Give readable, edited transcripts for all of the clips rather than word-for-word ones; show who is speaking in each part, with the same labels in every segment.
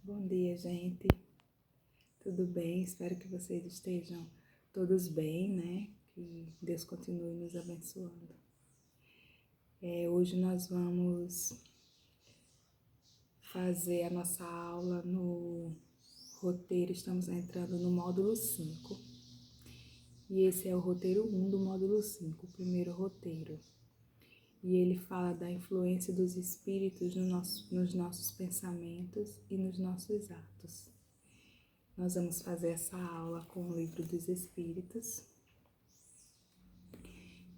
Speaker 1: Bom dia, gente. Tudo bem? Espero que vocês estejam todos bem, né? Que Deus continue nos abençoando. Hoje nós vamos fazer a nossa aula no roteiro, estamos entrando no módulo 5. E esse é o roteiro 1 do módulo 5, o primeiro roteiro. E ele fala da influência dos espíritos nos nossos pensamentos e nos nossos atos. Nós vamos fazer essa aula com o livro dos Espíritos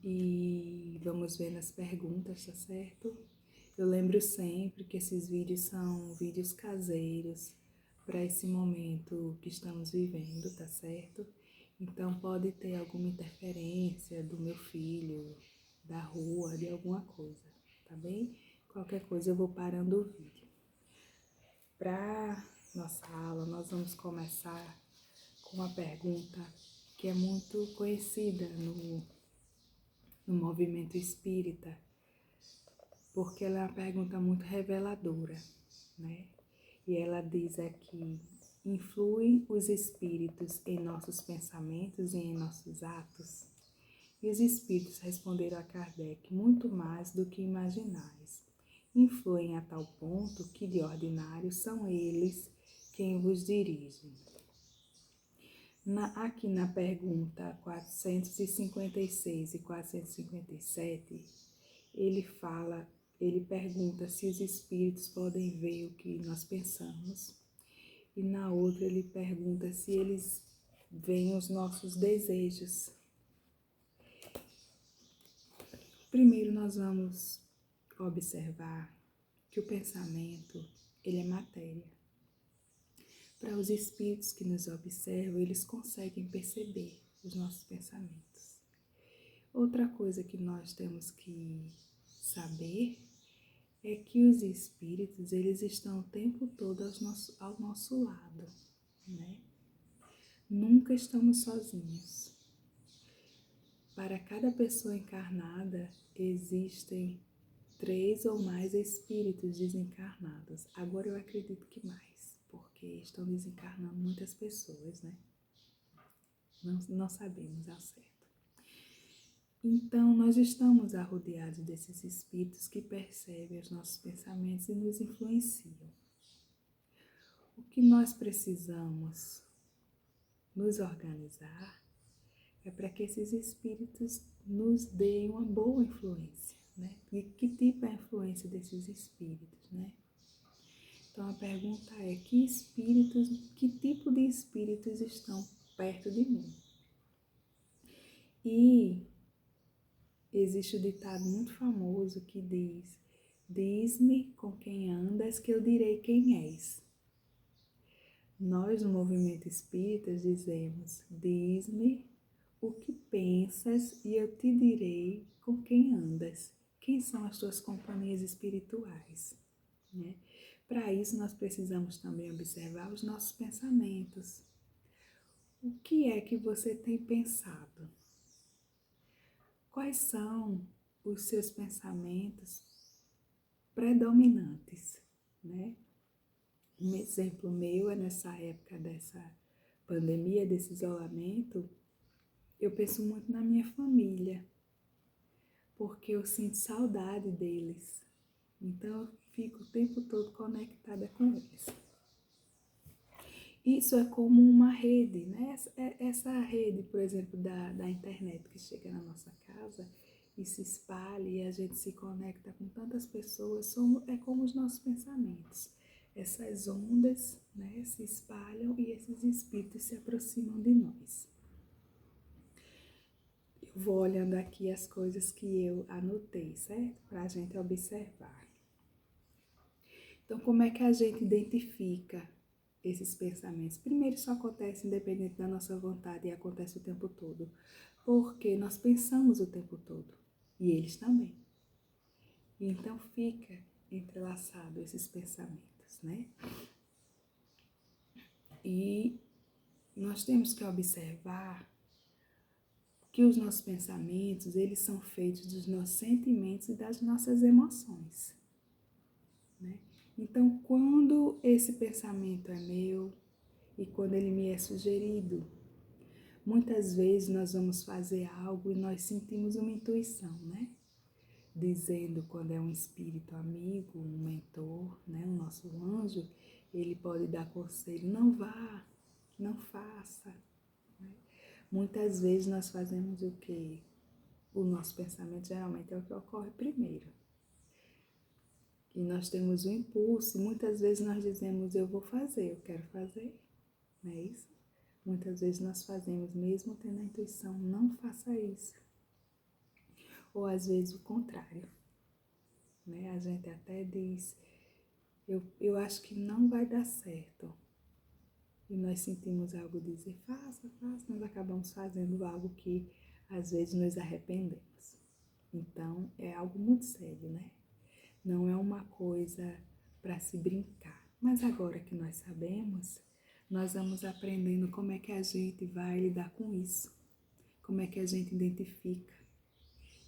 Speaker 1: e vamos ver nas perguntas, tá certo? Eu lembro sempre que esses vídeos são vídeos caseiros para esse momento que estamos vivendo, tá certo? Então pode ter alguma interferência do meu filho, da rua, de alguma coisa, tá bem? Qualquer coisa eu vou parando o vídeo. Para nossa aula, nós vamos começar com uma pergunta que é muito conhecida no movimento espírita, porque ela é uma pergunta muito reveladora, né? E ela diz aqui: influem os espíritos em nossos pensamentos e em nossos atos? E os espíritos responderam a Kardec: muito mais do que imaginais. Influem a tal ponto que, de ordinário, são eles quem vos dirigem. Aqui na pergunta 456 e 457, ele pergunta se os espíritos podem ver o que nós pensamos. E na outra ele pergunta se eles veem os nossos desejos. Primeiro nós vamos observar que o pensamento, ele é matéria. Para os espíritos que nos observam, eles conseguem perceber os nossos pensamentos. Outra coisa que nós temos que saber é que os espíritos, eles estão o tempo todo ao nosso lado, né? Nunca estamos sozinhos. Para cada pessoa encarnada, existem 3 ou mais espíritos desencarnados. Agora eu acredito que mais, porque estão desencarnando muitas pessoas, né? Não sabemos ao certo. Então, nós estamos arrodeados desses espíritos que percebem os nossos pensamentos e nos influenciam. O que nós precisamos nos organizar é para que esses espíritos nos deem uma boa influência, né? E que tipo é a influência desses espíritos, né? Então a pergunta é: que tipo de espíritos estão perto de mim? E existe um ditado muito famoso que diz: diz-me com quem andas que eu direi quem és. Nós no movimento espírita dizemos: diz-me o que pensas e eu te direi com quem andas. Quem são as tuas companhias espirituais, né? Para isso nós precisamos também observar os nossos pensamentos. O que é que você tem pensado? Quais são os seus pensamentos predominantes, né? Um exemplo meu é nessa época dessa pandemia, desse isolamento, eu penso muito na minha família, porque eu sinto saudade deles. Então eu fico o tempo todo conectada com eles. Isso é como uma rede, né? Essa rede, por exemplo, da internet que chega na nossa casa e se espalha e a gente se conecta com tantas pessoas, é como os nossos pensamentos. Essas ondas, né, se espalham e esses espíritos se aproximam de nós. Eu vou olhando aqui as coisas que eu anotei, certo? Para a gente observar. Então, como é que a gente identifica esses pensamentos? Primeiro, isso acontece independente da nossa vontade e acontece o tempo todo, porque nós pensamos o tempo todo e eles também. E então fica entrelaçado esses pensamentos, né? E nós temos que observar que os nossos pensamentos, eles são feitos dos nossos sentimentos e das nossas emoções, né? Então, quando esse pensamento é meu e quando ele me é sugerido, muitas vezes nós vamos fazer algo e nós sentimos uma intuição, né? Dizendo quando é um espírito amigo, um mentor, né? O nosso anjo, ele pode dar conselho, não vá, não faça. Né? Muitas vezes nós fazemos o quê? O nosso pensamento geralmente é o que ocorre primeiro. E nós temos o impulso, e muitas vezes nós dizemos, eu vou fazer, eu quero fazer, não é isso? Muitas vezes nós fazemos, mesmo tendo a intuição, não faça isso. Ou às vezes o contrário, né? A gente até diz, eu acho que não vai dar certo. E nós sentimos algo dizer, faça, nós acabamos fazendo algo que às vezes nos arrependemos. Então é algo muito sério, né? Não é uma coisa para se brincar. Mas agora que nós sabemos, nós vamos aprendendo como é que a gente vai lidar com isso. Como é que a gente identifica.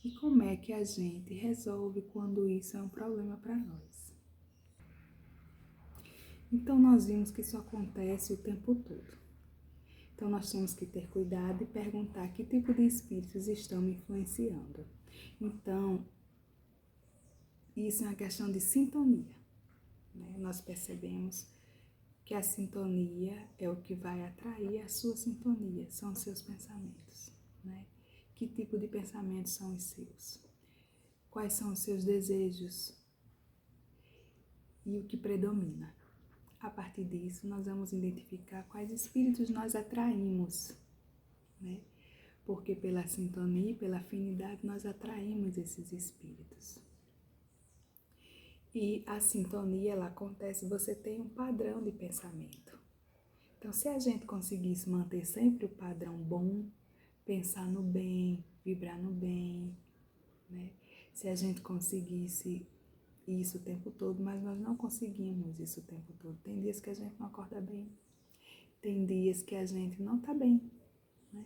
Speaker 1: E como é que a gente resolve quando isso é um problema para nós. Então nós vimos que isso acontece o tempo todo. Então nós temos que ter cuidado e perguntar que tipo de espíritos estão me influenciando. Então, isso é uma questão de sintonia. Né? Nós percebemos que a sintonia é o que vai atrair a sua sintonia, são os seus pensamentos. Né? Que tipo de pensamentos são os seus? Quais são os seus desejos? E o que predomina? A partir disso, nós vamos identificar quais espíritos nós atraímos, né? Porque pela sintonia, pela afinidade, nós atraímos esses espíritos. E a sintonia, ela acontece, você tem um padrão de pensamento. Então, se a gente conseguisse manter sempre o padrão bom, pensar no bem, vibrar no bem, né? Se a gente conseguisse isso o tempo todo, mas nós não conseguimos isso o tempo todo. Tem dias que a gente não acorda bem, tem dias que a gente não está bem, né?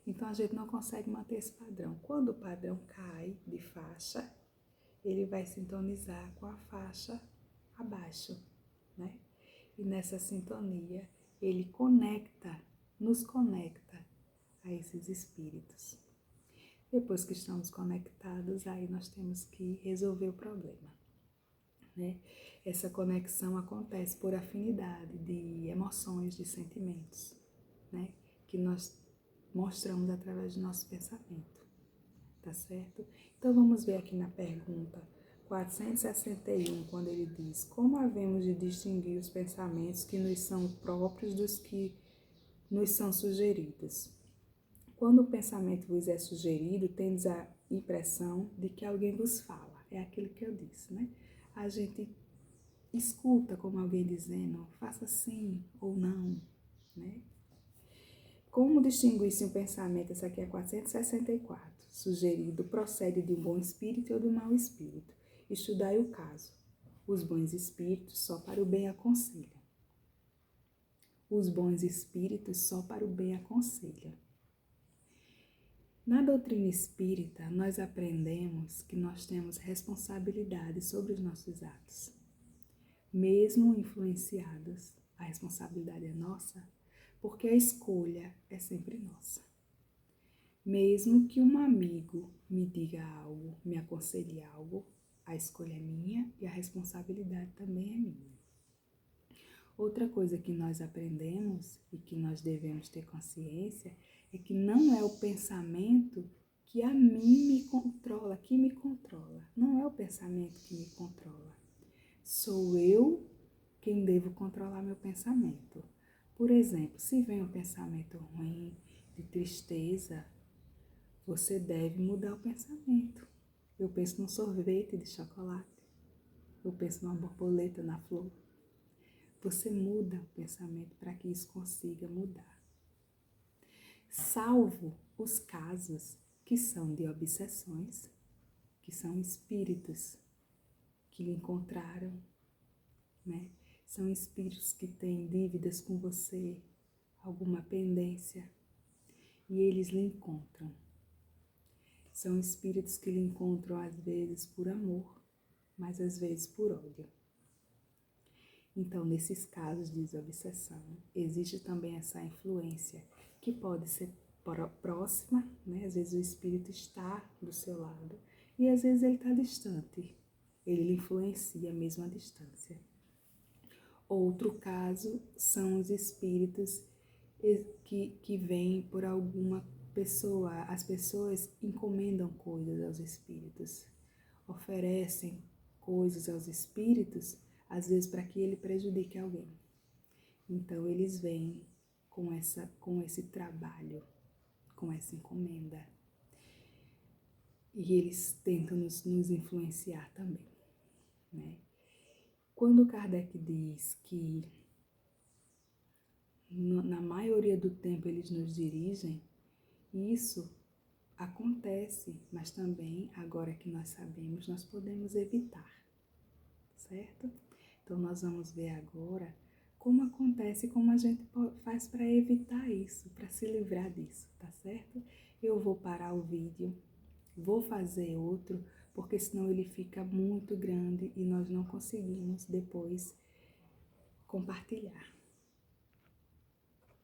Speaker 1: Então a gente não consegue manter esse padrão. Quando o padrão cai de faixa, ele vai sintonizar com a faixa abaixo, né? E nessa sintonia, ele nos conecta a esses espíritos. Depois que estamos conectados, aí nós temos que resolver o problema. Né? Essa conexão acontece por afinidade de emoções, de sentimentos, né? Que nós mostramos através do nosso pensamento, tá certo? Então vamos ver aqui na pergunta 461, quando ele diz: como havemos de distinguir os pensamentos que nos são próprios dos que nos são sugeridos? Quando o pensamento vos é sugerido, tendes a impressão de que alguém vos fala. É aquilo que eu disse, né? A gente escuta como alguém dizendo, faça sim ou não, né? Como distinguir se um pensamento, essa aqui é 464, sugerido, procede de um bom espírito ou do mau espírito? Estudai o caso. Os bons espíritos só para o bem aconselham. Os bons espíritos só para o bem aconselham. Na doutrina espírita, nós aprendemos que nós temos responsabilidade sobre os nossos atos. Mesmo influenciados, a responsabilidade é nossa, porque a escolha é sempre nossa. Mesmo que um amigo me diga algo, me aconselhe algo, a escolha é minha e a responsabilidade também é minha. Outra coisa que nós aprendemos e que nós devemos ter consciência é que não é o pensamento que a mim me controla, que me controla. Não é o pensamento que me controla. Sou eu quem devo controlar meu pensamento. Por exemplo, se vem um pensamento ruim, de tristeza, você deve mudar o pensamento. Eu penso num sorvete de chocolate. Eu penso numa borboleta na flor. Você muda o pensamento para que isso consiga mudar. Salvo os casos que são de obsessões, que são espíritos que lhe encontraram, né? São espíritos que têm dívidas com você, alguma pendência, e eles lhe encontram. São espíritos que lhe encontram às vezes por amor, mas às vezes por ódio. Então, nesses casos de desobsessão, existe também essa influência que pode ser próxima, né? Às vezes o espírito está do seu lado e às vezes ele está distante. Ele lhe influencia mesmo à distância. Outro caso são os espíritos que vêm por alguma pessoa. As pessoas encomendam coisas aos espíritos, oferecem coisas aos espíritos, às vezes para que ele prejudique alguém. Então eles vêm com esse trabalho, com essa encomenda. E eles tentam nos influenciar também, né? Quando Kardec diz que na maioria do tempo eles nos dirigem, isso acontece, mas também, agora que nós sabemos, nós podemos evitar, certo? Então nós vamos ver agora como acontece e como a gente faz para evitar isso, para se livrar disso, tá certo? Eu vou parar o vídeo, vou fazer outro, porque senão ele fica muito grande e nós não conseguimos depois compartilhar.